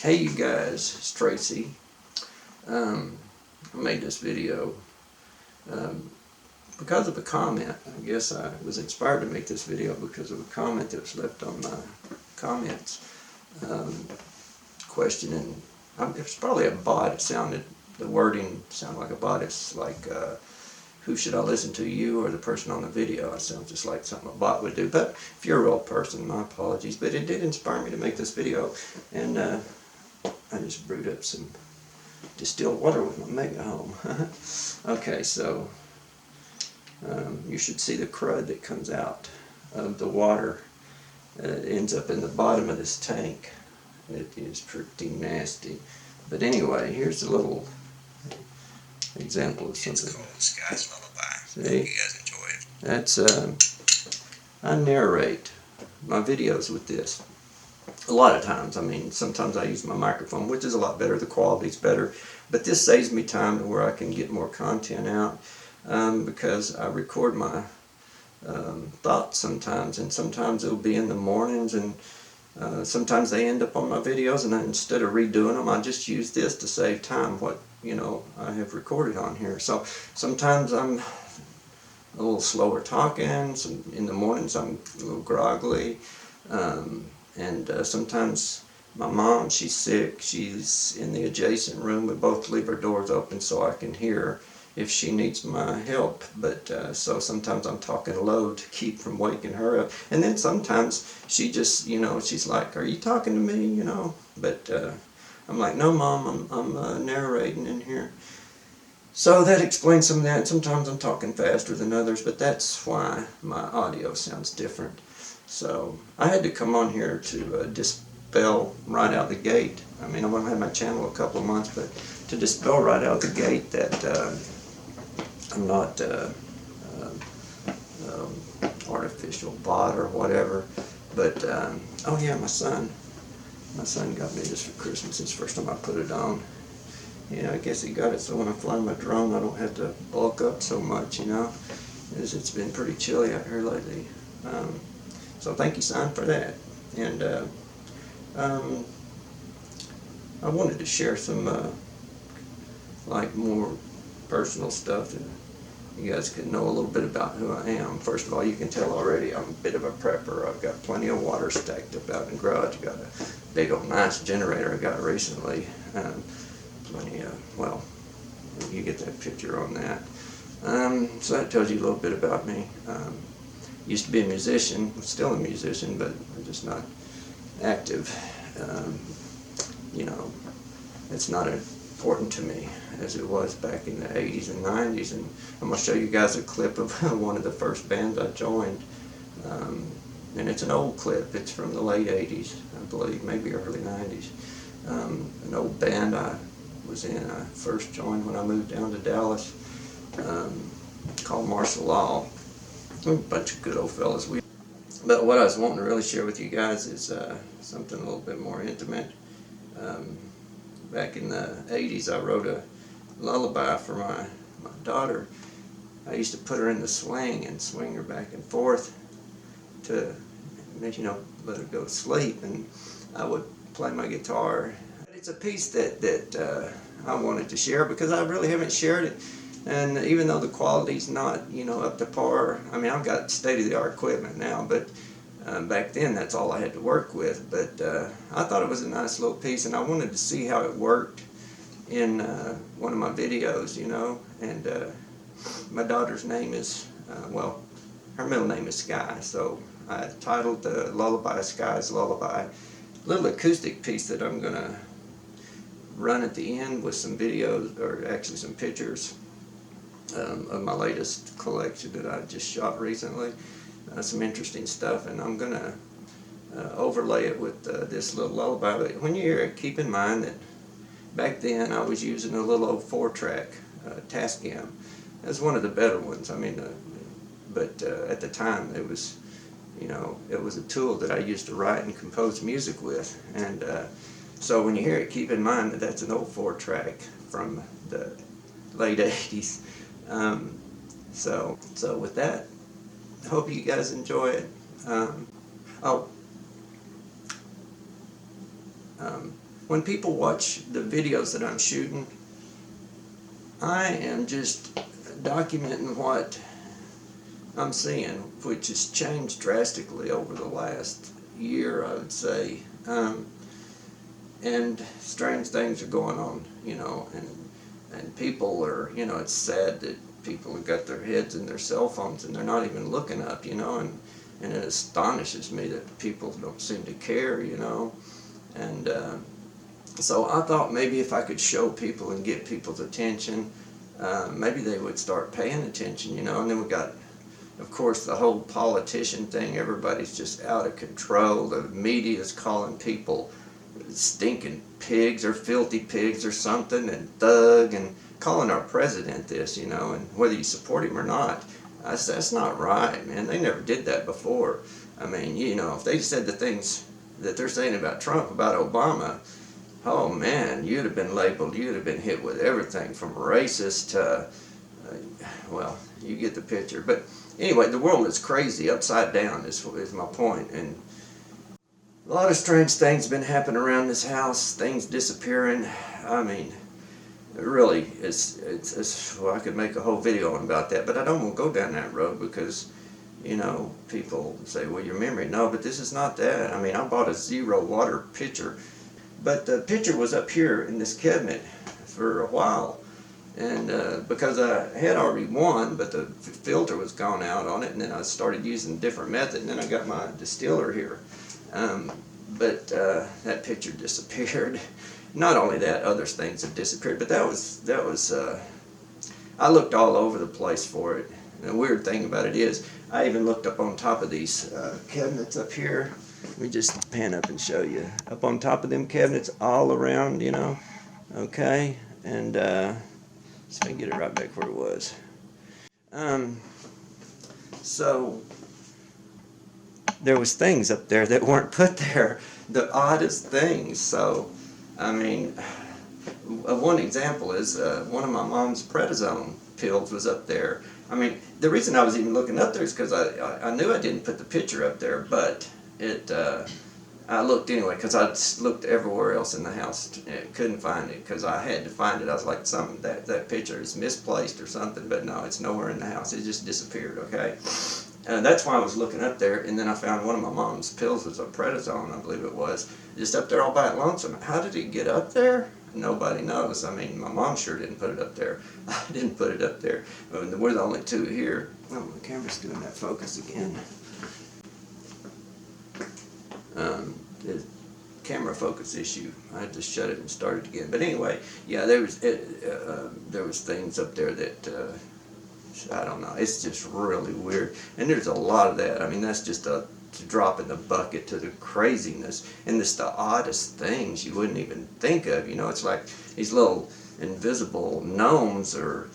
Hey you guys, it's Tracy. I made this video because of a comment. I guess I was inspired to make this video because of a comment that was left on my comments questioning. It was probably a bot. The wording sounded like a bot. It's like, who should I listen to, you or the person on the video? It sounds just like something a bot would do. But if you're a real person, my apologies. But it did inspire me to make this video. And I just brewed up some distilled water with my mega home. Okay, so you should see the crud that comes out of the water. It ends up in the bottom of this tank. It is pretty nasty. But anyway, here's a little example of something. It's called Sky's Lullaby. See? Hope you guys enjoy it. That's, I narrate my videos with this. A lot of times, sometimes I use my microphone, which is a lot better, the quality's better, but this saves me time to where I can get more content out, because I record my thoughts sometimes, and sometimes it'll be in the mornings, and sometimes they end up on my videos, and instead of redoing them, I just use this to save time, what, I have recorded on here. So sometimes I'm a little slower talking, in the mornings I'm a little groggly, and sometimes my mom, she's sick, she's in the adjacent room. We both leave our doors open so I can hear her if she needs my help. But so sometimes I'm talking low to keep from waking her up. And then sometimes she just, she's like, "Are you talking to me?" But I'm like, "No, Mom, I'm narrating in here." So that explains some of that. Sometimes I'm talking faster than others, but that's why my audio sounds different. So I had to come on here to dispel right out the gate. I've only had my channel a couple of months, but to dispel right out the gate that I'm not artificial bot or whatever. But oh yeah, my son got me this for Christmas. It's the first time I put it on. I guess he got it so when I fly my drone I don't have to bulk up so much, as it's been pretty chilly out here lately. So thank you, son, for that. And I wanted to share some more personal stuff that you guys can know a little bit about who I am. First of all, you can tell already I'm a bit of a prepper. I've got plenty of water stacked up out in the garage. Got a big old nice generator I got recently. Plenty of, well, you get that picture on that. So that tells you a little bit about me. Used to be a musician, still a musician, but I'm just not active. It's not important to me as it was back in the 80s and 90s. And I'm going to show you guys a clip of one of the first bands I joined. And it's an old clip. It's from the late 80s, I believe, maybe early 90s. An old band I was in. I first joined when I moved down to Dallas, called Martial Law. A bunch of good old fellas. But what I was wanting to really share with you guys is something a little bit more intimate. Back in the 80s, I wrote a lullaby for my daughter. I used to put her in the swing and swing her back and forth to, let her go to sleep, and I would play my guitar. It's a piece that I wanted to share because I really haven't shared it. And even though the quality's not, up to par, I've got state-of-the-art equipment now, but back then that's all I had to work with. But I thought it was a nice little piece, and I wanted to see how it worked in one of my videos, And my daughter's name is, her middle name is Sky, so I titled the lullaby Sky's Lullaby. A little acoustic piece that I'm going to run at the end with some videos, or actually some pictures of my latest collection that I just shot recently. Some interesting stuff, and I'm going to overlay it with this little lullaby. But when you hear it, keep in mind that back then I was using a little old 4-track Tascam. That's one of the better ones. But at the time it was, it was a tool that I used to write and compose music with. And so when you hear it, keep in mind that that's an old 4-track from the late 80s. So with that, I hope you guys enjoy it. when people watch the videos that I'm shooting, I am just documenting what I'm seeing, which has changed drastically over the last year, I would say. And strange things are going on, and people are, it's sad that people have got their heads in their cell phones and they're not even looking up, and it astonishes me that people don't seem to care, and so I thought maybe if I could show people and get people's attention, maybe they would start paying attention, and then we got, of course, the whole politician thing. Everybody's just out of control. The media is calling people stinking pigs or filthy pigs or something, and thug, and calling our president this, and whether you support him or not, that's not right, man. They never did that before. I mean, if they said the things that they're saying about Trump, about Obama, oh man, you'd have been labeled, you'd have been hit with everything from racist to, well, you get the picture. But anyway, the world is crazy, upside down is my point. And a lot of strange things have been happening around this house, things disappearing. I mean, really, well, I could make a whole video about that, but I don't want to go down that road because, people say, well, your memory. No, but this is not that. I mean, I bought a zero water pitcher, but the pitcher was up here in this cabinet for a while. And because I had already won, but the filter was gone out on it, and then I started using a different method, and then I got my distiller here. But that picture disappeared. Not only that, other things have disappeared, but that was I looked all over the place for it. And the weird thing about it is, I even looked up on top of these cabinets up here. Let me just pan up and show you. Up on top of them cabinets all around, okay? And so I can get it right back where it was. So there was things up there that weren't put there, the oddest things. So, I mean, one example is one of my mom's prednisone pills was up there. I mean, the reason I was even looking up there is because I knew I didn't put the picture up there, but I looked anyway because I looked everywhere else in the house, couldn't find it because I had to find it. I was like, that picture is misplaced or something, but no, it's nowhere in the house. It just disappeared. Okay. That's why I was looking up there, and then I found one of my mom's pills was a prednisone, I believe it was, just up there all by it lonesome. How did it get up there? Nobody knows. I mean, my mom sure didn't put it up there. I didn't put it up there. I mean, we're the only two here. Oh, my camera's doing that focus again. The camera focus issue. I had to shut it and start it again. But anyway, yeah, there was things up there that I don't know. It's just really weird, and there's a lot of that. I mean, that's just a drop in the bucket to the craziness, and it's the oddest things you wouldn't even think of. It's like these little invisible gnomes or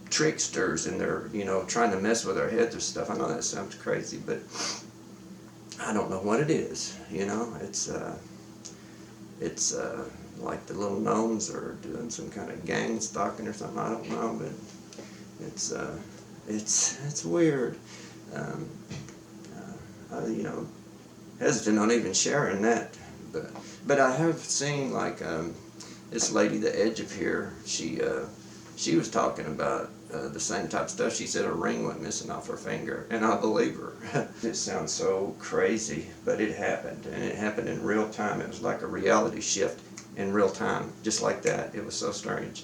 tricksters, and they're trying to mess with our heads or stuff. I know that sounds crazy, but I don't know what it is. It's like the little gnomes are doing some kind of gang stalking or something. I don't know, but it's weird. Hesitant on even sharing that, but I have seen like this lady, the edge of here. She was talking about the same type of stuff. She said a ring went missing off her finger, and I believe her. It sounds so crazy, but it happened, and it happened in real time. It was like a reality shift in real time, just like that. It was so strange.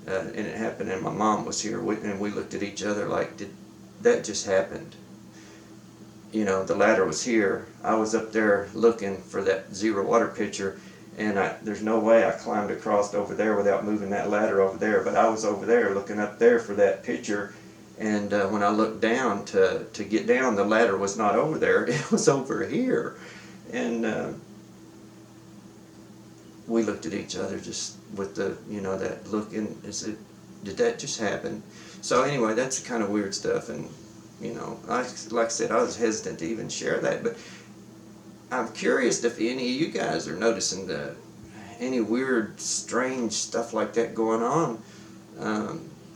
And it happened, and my mom was here, and we looked at each other like, did that just happened? The ladder was here. I was up there looking for that zero water pitcher, and there's no way I climbed across over there without moving that ladder over there, but I was over there looking up there for that pitcher, and when I looked down to get down, the ladder was not over there. It was over here. And we looked at each other just with the, that look, and did that just happen? So anyway, that's kind of weird stuff, and like I said, I was hesitant to even share that, but I'm curious if any of you guys are noticing any weird, strange stuff like that going on,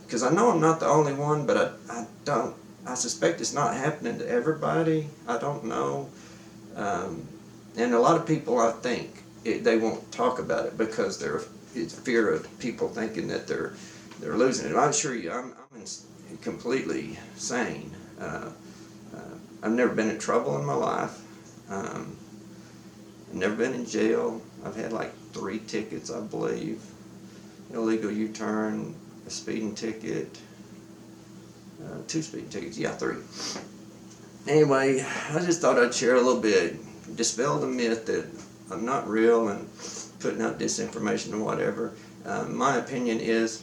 because I know I'm not the only one, but I suspect it's not happening to everybody. I don't know, and a lot of people, I think, they won't talk about it because it's fear of people thinking that they're losing it. I assure you, I'm completely sane. I've never been in trouble in my life. I've never been in jail. I've had like 3 tickets, I believe. Illegal U-turn, a speeding ticket, 2 speeding tickets, yeah, 3. Anyway, I just thought I'd share a little bit, dispel the myth that I'm not real and putting out disinformation or whatever. My opinion is,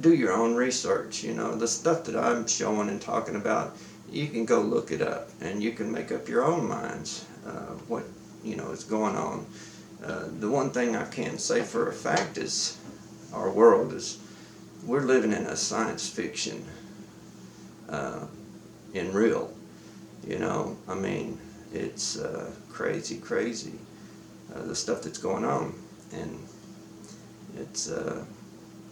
do your own research. You know, the stuff that I'm showing and talking about, you can go look it up and you can make up your own minds what is going on. The one thing I can say for a fact is our world is, we're living in a science fiction in real. I mean, it's crazy the stuff that's going on, and it's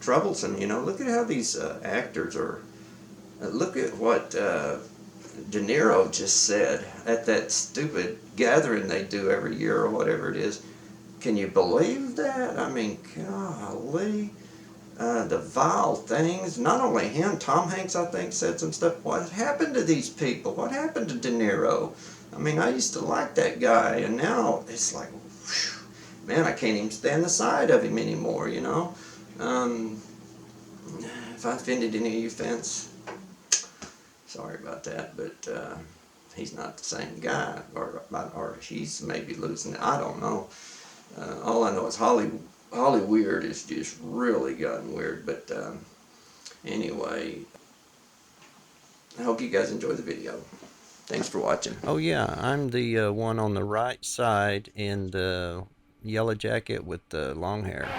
troublesome. Look at how these actors are. Look at what De Niro just said at that stupid gathering they do every year or whatever it is. Can you believe that? I mean, golly. The vile things. Not only him, Tom Hanks, I think, said some stuff. What happened to these people? What happened to De Niro? I mean, I used to like that guy, and now it's like, whew, man, I can't even stand the sight of him anymore, If I offended any of you fans, sorry about that, but he's not the same guy, or he's maybe losing it. I don't know. All I know is Holly Weird has just really gotten weird. But anyway, I hope you guys enjoy the video. Thanks for watching. Oh yeah, I'm the one on the right side in the yellow jacket with the long hair.